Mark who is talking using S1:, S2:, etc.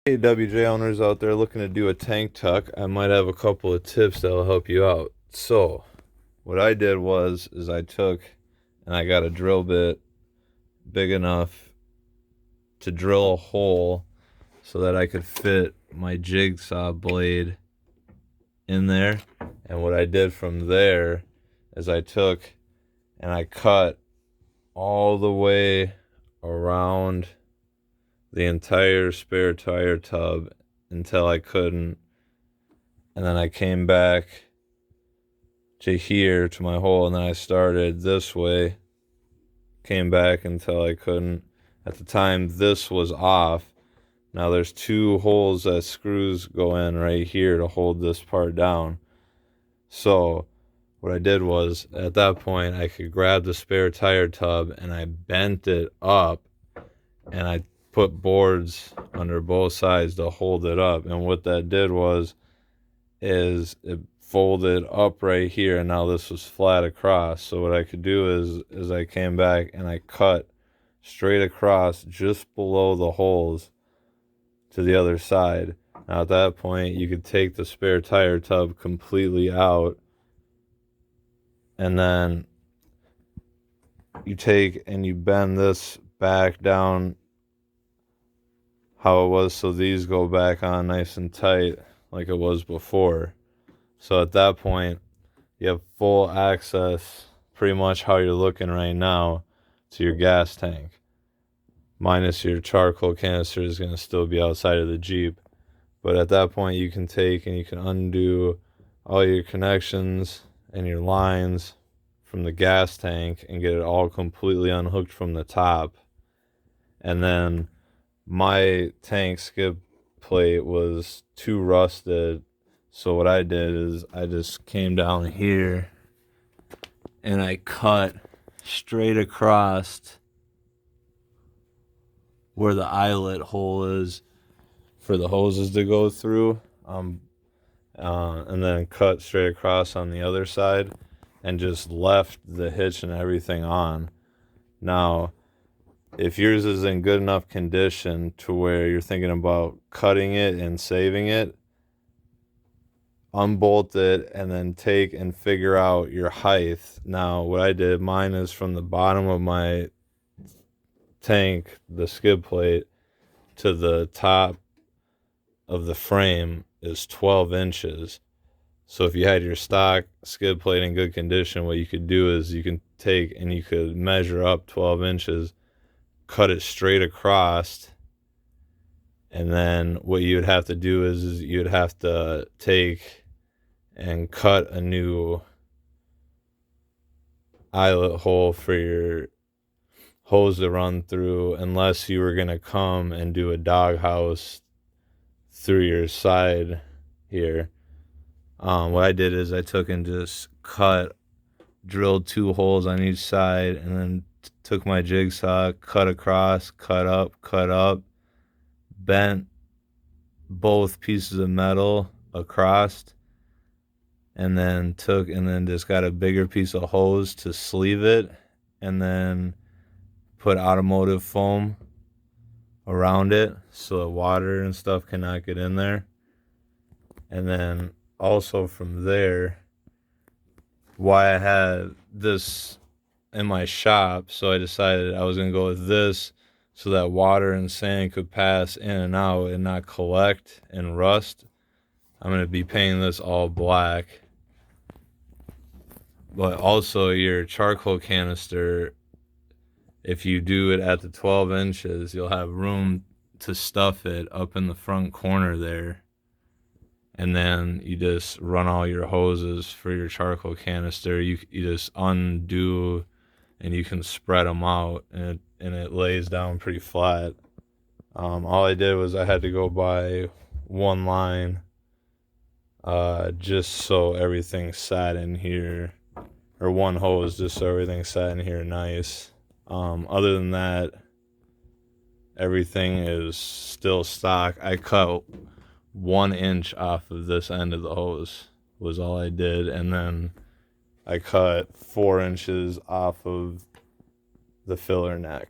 S1: Hey, WJ owners out there looking to do a tank tuck, I might have a couple of tips that will help you out. So, what I did is I took and I got a drill bit big enough to drill a hole so that I could fit my jigsaw blade in there. And what I did from there is I took and I cut all the way around the entire spare tire tub until I couldn't. And then I came back to here to my hole, and then I started this way, came back until I couldn't. At the time, this was off. Now there's two holes that screws go in right here to hold this part down. So what I did was, at that point, I could grab the spare tire tub and I bent it up and I put boards under both sides to hold it up. And what that did is it folded up right here, and now this was flat across. So what I could do is I came back and I cut straight across just below the holes to the other side. Now at that point you could take the spare tire tub completely out, and then you take and you bend this back down how it was so these go back on nice and tight like it was before. So at that point, you have full access, pretty much how you're looking right now, to your gas tank. Minus your charcoal canister is going to still be outside of the Jeep. But at that point, you can take and you can undo all your connections and your lines from the gas tank and get it all completely unhooked from the top. And then my tank skip plate was too rusted. So what I did is I just came down here and I cut straight across where the eyelet hole is for the hoses to go through, and then cut straight across on the other side and just left the hitch and everything on. Now, if yours is in good enough condition to where you're thinking about cutting it and saving it, unbolt it and then take and figure out your height. Now, what I did, mine is from the bottom of my tank, the skid plate, to the top of the frame is 12 inches. So if you had your stock skid plate in good condition, what you could do is you can take and you could measure up 12 inches, cut it straight across, and then what you would have to do is you'd have to take and cut a new eyelet hole for your hose to run through, unless you were going to come and do a doghouse through your side here. What I did is I took and just drilled two holes on each side, and then took my jigsaw, cut across, cut up, bent both pieces of metal across, and then just got a bigger piece of hose to sleeve it, and then put automotive foam around it so the water and stuff cannot get in there. And then also from there, why I had this in my shop, so I decided I was going to go with this so that water and sand could pass in and out and not collect and rust. I'm going to be painting this all black. But also your charcoal canister, if you do it at the 12 inches, you'll have room to stuff it up in the front corner there. And then you just run all your hoses for your charcoal canister. You just undo and you can spread them out, and it lays down pretty flat. All I did was I had to go by one line, just so everything sat in here, or one hose just so everything sat in here nice. Other than that, everything is still stock. I cut 1 inch off of this end of the hose was all I did, and then I cut 4 inches off of the filler neck.